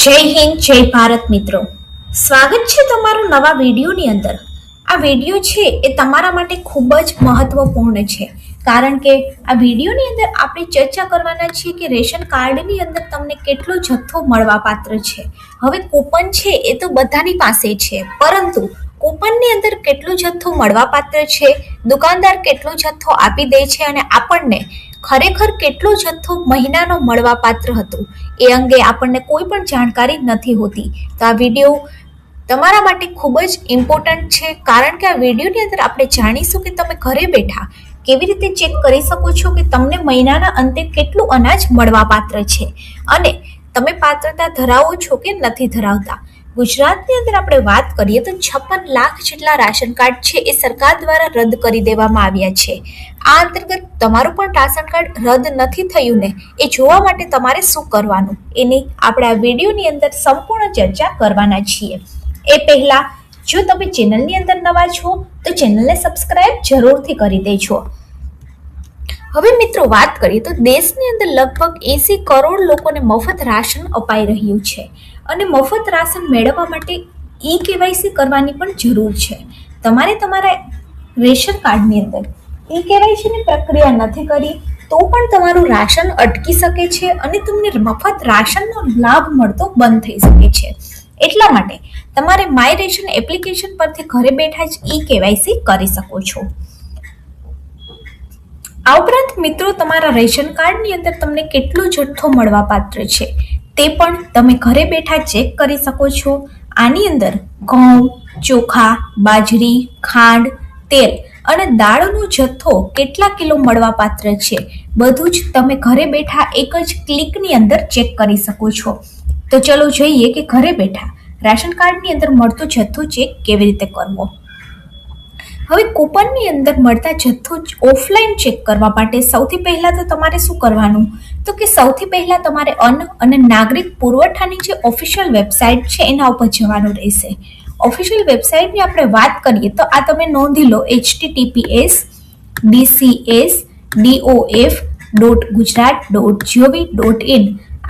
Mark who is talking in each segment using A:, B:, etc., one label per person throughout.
A: જય હિન્દ, જય ભારત મિત્રો. સ્વાગત છે તમારું નવા વિડીયોની અંદર. આ વિડીયો છે એ તમારા માટે ખૂબ જ મહત્વપૂર્ણ છે, કારણ કે આ વિડીયોની અંદર આપણે ચર્ચા કરવાના છીએ કે રેશન કાર્ડની અંદર તમને કેટલો જથ્થો મળવાપાત્ર છે. હવે કૂપન છે એ તો બધાની પાસે છે, પરંતુ કૂપનની અંદર કેટલો જથ્થો મળવાપાત્ર છે, દુકાનદાર કેટલો જથ્થો આપી દે છે અને આપણને ખરેખર કેટલો જથ્થો મહિનાનો મળવાપાત્ર હતો એ અંગે આપણને કોઈ પણ જાણકારી નથી હોતી. તો આ વિડીયો તમારા માટે ખૂબ જ ઇમ્પોર્ટન્ટ છે, કારણ કે આ વિડીયોની અંદર આપણે જાણીશું કે તમે ઘરે બેઠા કેવી રીતે ચેક કરી શકો છો કે તમને મહિનાના અંતે કેટલું અનાજ મળવાપાત્ર છે અને તમે પાત્રતા ધરાવો છો કે નથી ધરાવતા. ગુજરાતની અંદર આપણે વાત કરીએ તો 56 લાખ જેટલા રાશન કાર્ડ છે એ સરકાર દ્વારા રદ કરી દેવામાં આવ્યા છે. આ અંતર્ગત તમારું પણ રાશન કાર્ડ રદ નથી થયું ને એ જોવા માટે તમારે શું કરવાનું એની આપણે આ વિડીયોની અંદર સંપૂર્ણ ચર્ચા કરવાના છીએ. એ પહેલા જો તમે ચેનલની અંદર નવા છો તો ચેનલને સબસ્ક્રાઇબ જરૂરથી કરી દેજો. હવે મિત્રો વાત કરીએ તો દેશની અંદર લગભગ 80 કરોડ લોકોને મફત રાશન અપાઈ રહ્યું છે અને મફત રાશન મેળવવા માટે કેવાયસી કરવાની પણ જરૂર છે. તમારે તમારા રેશન કાર્ડની અંદર કેવાયસીની પ્રક્રિયા નથી કરી તો પણ તમારું રાશન અટકી શકે છે અને તમને મફત રાશનનો લાભ મળતો બંધ થઈ શકે છે. એટલા માટે તમારે માય રેશન એપ્લિકેશન પરથી ઘરે બેઠા જ કેવાયસી કરી શકો છો. આ ઉપરાંત મિત્રો તમારા રેશન કાર્ડની અંદર તમને કેટલો જથ્થો મળવાપાત્ર છે તે પણ તમે ઘરે બેઠા ચેક કરી શકો છો. આની અંદર ઘઉં, ચોખા, બાજરી, ખાંડ, તેલ અને દાળનો જથ્થો કેટલા કિલો મળવાપાત્ર છે બધું જ તમે ઘરે બેઠા એક જ ક્લિકની અંદર ચેક કરી શકો છો. તો ચલો જોઈએ કે ઘરે બેઠા રાશન કાર્ડની અંદર મળતો જથ્થો ચેક કેવી રીતે કરવો. હવે કૂપનની અંદર મળતા જથ્થો ઓફલાઈન ચેક કરવા માટે સૌથી પહેલા તો તમારે શું કરવાનું તો કે સૌથી પહેલા તમારે અન્ન અને નાગરિક પુરવઠાની જે ઓફિશિયલ વેબસાઇટ છે એના ઉપર જવાનું રહેશે. ઓફિશિયલ વેબસાઇટની આપણે વાત કરીએ તો આ તમે નોંધી લો https://dcs.dof.gujarat.gov.in.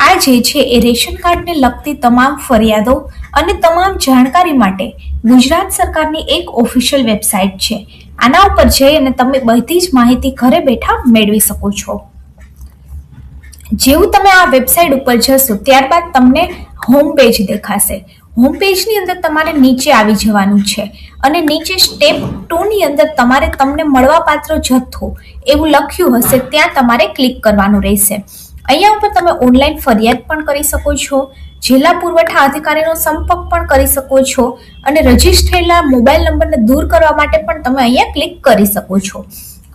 A: આ જે છે એ રેશન કાર્ડને લગતી તમામ ફરિયાદો અને તમામ જાણકારી માટે ગુજરાત સરકારની એક ઓફિશિયલ વેબસાઇટ છે. આના ઉપર જઈ અને તમે બધી જ માહિતી ઘરે બેઠા મેળવી શકો છો. જેવું તમે આ વેબસાઇટ ઉપર જશો ત્યારબાદ તમને હોમ પેજ દેખાશે. હોમ પેજની અંદર તમારે નીચે આવી જવાનું છે અને નીચે સ્ટેપ 2 ની અંદર તમારે તમને મળવાપાત્ર જથ્થો એવું લખ્યું હશે ત્યાં તમારે ક્લિક કરવાનું રહેશે. અહીંયા ઉપર તમે ઓનલાઈન ફરિયાદ પણ કરી શકો છો, જિલ્લા પુરવઠા અધિકારીનો સંપર્ક પણ કરી શકો છો અને રજીસ્ટર થયેલા મોબાઈલ નંબરને દૂર કરવા માટે પણ તમે અહીંયા ક્લિક કરી શકો છો.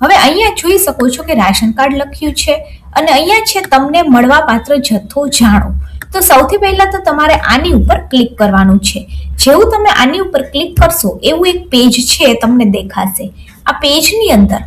A: હવે અહીંયા જોઈ શકો છો કે રાશન કાર્ડ લખ્યું છે અને અહીંયા છે તમને મળવાપાત્ર જથ્થો જાણો. તો સૌથી પહેલા તો તમારે આની ઉપર ક્લિક કરવાનું છે. જેવું તમે આની ઉપર ક્લિક કરશો એવું એક પેજ છે તમને દેખાશે. આ પેજની અંદર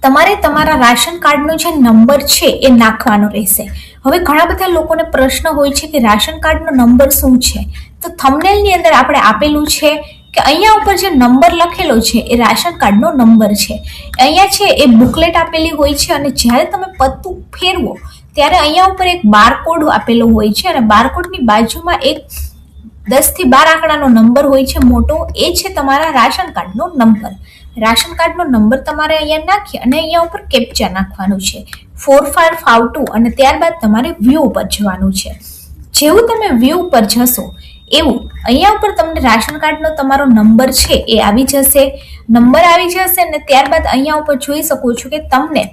A: તમારે તમારા રાશન કાર્ડનો જે નંબર છે એ નાખવાનો રહેશે. હવે ઘણા બધા લોકોને પ્રશ્ન હોય છે કે રાશન કાર્ડનો નંબર શું છે, તો થંબનેલની અંદર આપણે આપેલું છે કે અહીંયા ઉપર જે નંબર લખેલો છે એ રાશન કાર્ડનો નંબર છે. અહીંયા છે એ બુકલેટ આપેલી હોય છે અને જ્યારે તમે પત્તું ફેરવો ત્યારે અહીંયા ઉપર એક બારકોડ આપેલો હોય છે અને બારકોડની બાજુમાં એક 10 થી 12 આંકડાનો નંબર હોય છે મોટો, એ છે તમારા રાશન કાર્ડનો નંબર. રાશન કાર્ડનો નંબર તમારે અહીંયા નાખી અને અહીંયા ઉપર કેપ્ચા નાખવાનું છે 4552 અને ત્યારબાદ તમારે વ્યૂ ઉપર જવાનું છે. જેવું તમે વ્યૂ ઉપર જશો એવું અહીંયા ઉપર તમને રાશન કાર્ડનો તમારો નંબર છે એ આવી જશે. નંબર આવી જશે અને ત્યારબાદ અહીંયા ઉપર જોઈ શકો છો કે તમને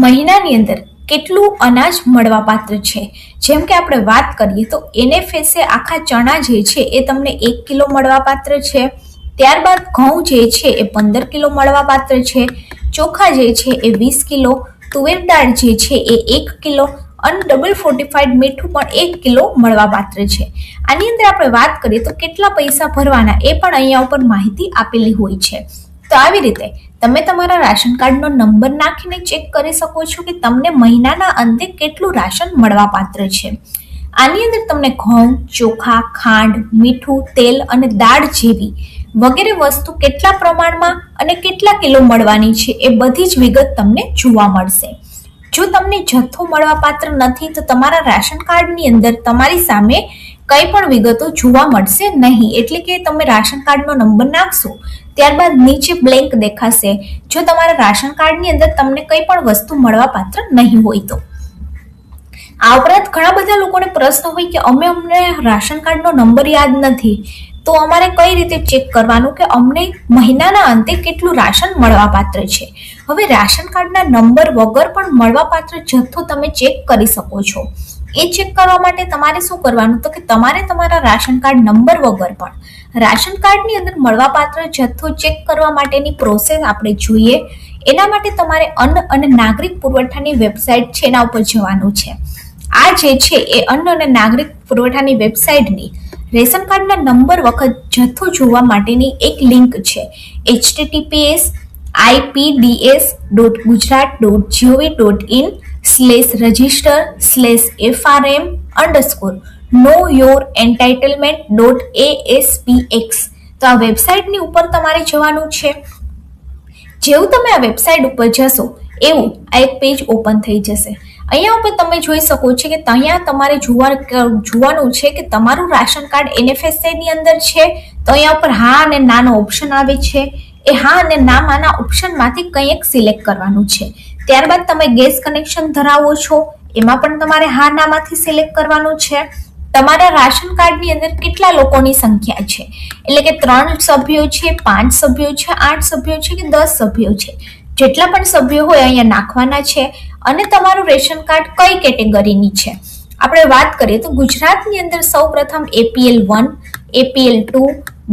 A: મહિનાની અંદર કેટલું અનાજ મળવાપાત્ર છે. જેમ કે આપણે વાત કરીએ તો NFSA આખા ચણા જે છે એ તમને 1 કિલો મળવાપાત્ર છે. ત્યારબાદ ઘઉં જે છે એ 15 કિલો મળવાપાત્ર છે, ચોખા જે છે એ 20 કિલો, તુવેર દાળ જે છે એ 1 કિલો અને ડબલ ફોર્ટિફાઈડ મીઠું પણ 1 કિલો મળવાપાત્ર છે. આની અંદર આપણે વાત કરીએ તો કેટલા પૈસા ભરવાના એ પણ અહીંયા ઉપર માહિતી આપેલી હોય છે. તો આવી રીતે તમે તમારા રાશન કાર્ડનો નંબર નાખીને ચેક કરી શકો છો કે તમને મહિનાના અંતે કેટલું રાશન મળવાપાત્ર છે. આની અંદર તમને ઘઉં, ચોખા, ખાંડ, મીઠું, તેલ અને દાળ જેવી વગેરે વસ્તુ કેટલા પ્રમાણમાં અને કેટલા કિલો મળવાની છે એ બધી જ વિગત તમને જોવા મળશે. જો તમને જથ્થો મળવાપાત્ર નથી તો તમારા રાશન કાર્ડની અંદર તમારી સામે કંઈ પણ વિગતો જોવા મળશે નહીં. એટલે કે તમે રાશન કાર્ડનો નંબર નાખશો ત્યારબાદ નીચે બ્લેન્ક દેખાશે જો તમારા રાશન કાર્ડની અંદર તમને કંઈ પણ વસ્તુ મળવાપાત્ર નહીં હોય તો. આ ઉપરાંત ઘણા બધા લોકોને પ્રશ્ન હોય કે અમને રાશન કાર્ડનો નંબર યાદ નથી તો અમારે કઈ રીતે ચેક કરવાનું કે અમને મહિનાના અંતે કેટલું રાશન મળવાપાત્ર છે. હવે રાશન કાર્ડના નંબર વગર પણ મળવાપાત્ર જથ્થો તમે ચેક કરી શકો છો. એ ચેક કરવા માટે તમારે શું કરવાનું તો કે તમારે તમારા રાશન કાર્ડ નંબર વગર પણ રાશન કાર્ડની અંદર મળવાપાત્ર જથ્થો ચેક કરવા માટેની પ્રોસેસ આપણે જોઈએ. એના માટે તમારે અન્ન અને નાગરિક પુરવઠાની વેબસાઇટ છે એના ઉપર જવાનું છે. આ જે છે એ અન્ન અને નાગરિક પુરવઠાની વેબસાઇટની રેશન કાર્ડના નંબર વખત જથ્થો જોવા માટેની એક લિંક છે https://gujarat.know your entitlement.aspx. તો આ વેબસાઇટની ઉપર તમારે જવાનું છે. જેવું તમે આ વેબસાઇટ ઉપર જશો એવું આ એક પેજ ઓપન થઈ જશે. અહીંયા ઉપર તમે જોઈ શકો છો કે અહીંયા તમારે જોવાનું છે કે તમારું રાશન કાર્ડ NFSA ની અંદર છે તો અહીંયા ઉપર હા અને નાનો ઓપ્શન આવે છે. એ હા અને નાના ઓપ્શનમાંથી કંઈ એક સિલેક્ટ કરવાનું છે. ત્યારબાદ તમે ગેસ કનેક્શન ધરાવો છો એમાં પણ તમારે હા નામાંથી સિલેક્ટ કરવાનું છે. તમારા રાશન કાર્ડની અંદર કેટલા લોકોની સંખ્યા છે એટલે કે 3 સભ્યો છે, 5 સભ્યો છે, 8 સભ્યો છે કે 10 સભ્યો છે. જેટલા પણ સભ્યો હોય અહીંયા નાખવાના છે. અને તમારું રેશન કાર્ડ કઈ કેટેગરીની છે આપણે વાત કરીએ તો ગુજરાતની અંદર સૌપ્રથમ APL 1, APL 2,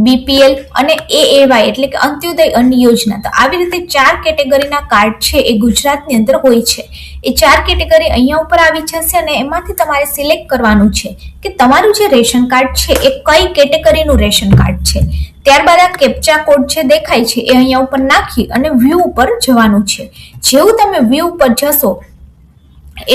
A: BPL અને AAY એટલે કે અંત્યોદય અન્ન યોજના. તો આવી રીતે 4 કેટેગરીના કાર્ડ છે એ ગુજરાતની અંદર હોય છે. એ 4 કેટેગરી અહીંયા ઉપર આવી જશે અને એમાંથી તમારે સિલેક્ટ કરવાનું છે કે તમારું જે રેશન કાર્ડ છે એ કઈ કેટેગરીનું રેશન કાર્ડ છે. ત્યારબાદ આ કેપ્ચા કોડ છે દેખાય છે એ અહીંયા ઉપર નાખી અને વ્યૂ ઉપર જવાનું છે. જેવું તમે વ્યૂ ઉપર જશો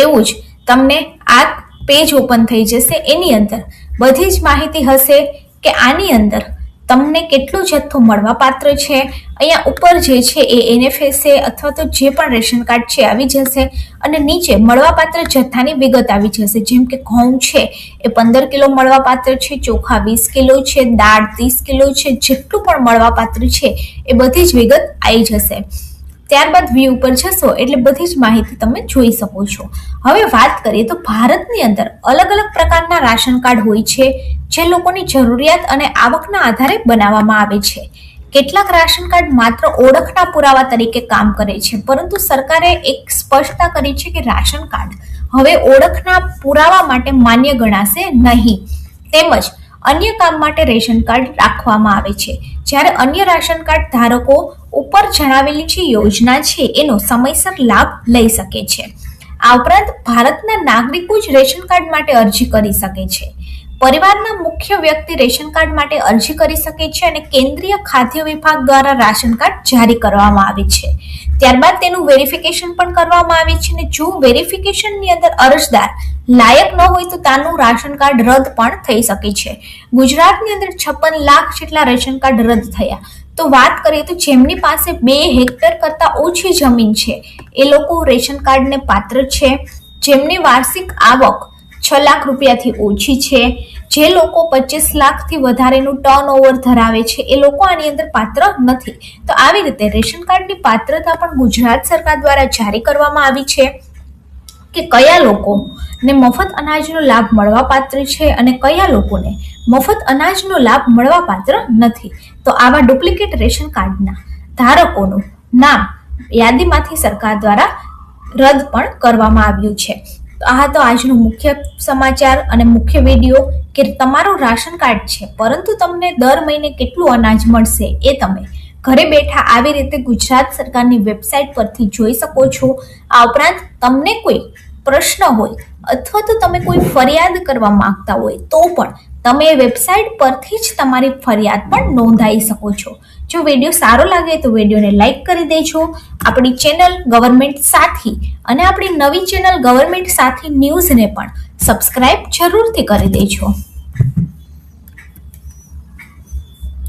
A: એવું જ તમને આ પેજ ઓપન થઈ જશે. એની અંદર બધી જ માહિતી હશે કે આની અંદર તમને કેટલો જથ્થો મળવાપાત્ર છે. અહીંયા ઉપર જે છે એ NFSA અથવા તો જે પણ રેશન કાર્ડ છે આવી જશે અને નીચે મળવાપાત્ર જથ્થાની વિગત આવી જશે. જેમ કે ઘઉં છે એ 15 કિલો મળવાપાત્ર છે, ચોખા 20 કિલો છે, દાળ 30 કિલો છે. જેટલું પણ મળવાપાત્ર છે એ બધી જ વિગત આવી જશે. ત્યારબાદ વ્યૂ ઉપર જશો એટલે બધી જ માહિતી તમે જોઈ શકો છો. હવે વાત કરીએ તો ભારતની અંદર અલગ અલગ પ્રકારના રાશન કાર્ડ હોય છે જે લોકોની જરૂરિયાત અને આવકના આધારે બનાવવામાં આવે છે. કેટલાક રાશન કાર્ડ માત્ર ઓળખના પુરાવા તરીકે કામ કરે છે પરંતુ સરકારે એક સ્પષ્ટતા કરી છે કે રાશન કાર્ડ હવે ઓળખના પુરાવા માટે માન્ય ગણાશે નહીં. તેમજ અન્ય કામ માટે રેશન કાર્ડ રાખવામાં આવે છે. જ્યારે અન્ય રાશન કાર્ડ ધારકો ઉપર જણાવેલી જે યોજના છે એનો સમયસર લાભ લઈ શકે છે. આ ઉપરાંત ભારતના નાગરિકો જ રેશન કાર્ડ માટે અરજી કરી શકે છે. પરિવારના મુખ્ય વ્યક્તિ રેશન કાર્ડ માટે અરજી કરી શકે છે અને કેન્દ્રીય ખાદ્ય વિભાગ દ્વારા રાશન કાર્ડ જારી કરવામાં આવે છે. ત્યારબાદ તેનું વેરિફિકેશન પણ કરવામાં આવે છે અને જો વેરિફિકેશનની અંદર અરજદાર લાયક ન હોય તો તેનું રાશન કાર્ડ રદ પણ થઈ શકે છે. ગુજરાતની અંદર 56 લાખ જેટલા રેશન કાર્ડ રદ થયા. તો વાત કરીએ તો જેમની પાસે 2 હેક્ટર કરતા ઓછી જમીન છે એ લોકો રેશન કાર્ડને પાત્ર છે. જેમની વાર્ષિક આવક 6 લાખ રૂપિયાથી ઓછી છે, જે લોકો 25 લાખથી વધારેનું ટર્નઓવર ધરાવે છે એ લોકો આની અંદર પાત્ર નથી. તો આવી રીતે રેશન કાર્ડની પાત્રતા પણ ગુજરાત સરકાર દ્વારા જારી કરવામાં આવી છે કે કયા લોકોને મફત અનાજનો લાભ મળવાપાત્ર છે અને કયા લોકોને મફત અનાજનો લાભ મળવાપાત્ર નથી. તો આવા ડુપ્લિકેટ રેશન કાર્ડના ધારકોનું નામ યાદીમાંથી સરકાર દ્વારા રદ પણ કરવામાં આવ્યું છે. આ તો આજનો મુખ્ય સમાચાર અને મુખ્ય વિડીયો કે તમારું રાશન કાર્ડ છે પરંતુ તમને દર મહિને કેટલું અનાજ મળશે એ તમે ઘરે બેઠા આવી રીતે ગુજરાત સરકારની વેબસાઇટ પરથી જોઈ શકો છો. આ ઉપરાંત તમને કોઈ પ્રશ્ન હોય અથવા તો તમે કોઈ ફરિયાદ કરવા માંગતા હોય તો પણ તમે વેબસાઇટ પરથી જ તમારી ફરિયાદ પણ નોંધાવી શકો છો. જો વિડીયો સારો લાગે તો વિડીયોને લાઈક કરી દેજો. આપણી ચેનલ ગવર્મેન્ટ સાથી અને આપણી નવી ચેનલ ગવર્મેન્ટ સાથી ન્યૂઝને પણ સબસ્ક્રાઇબ જરૂરથી કરી દેજો.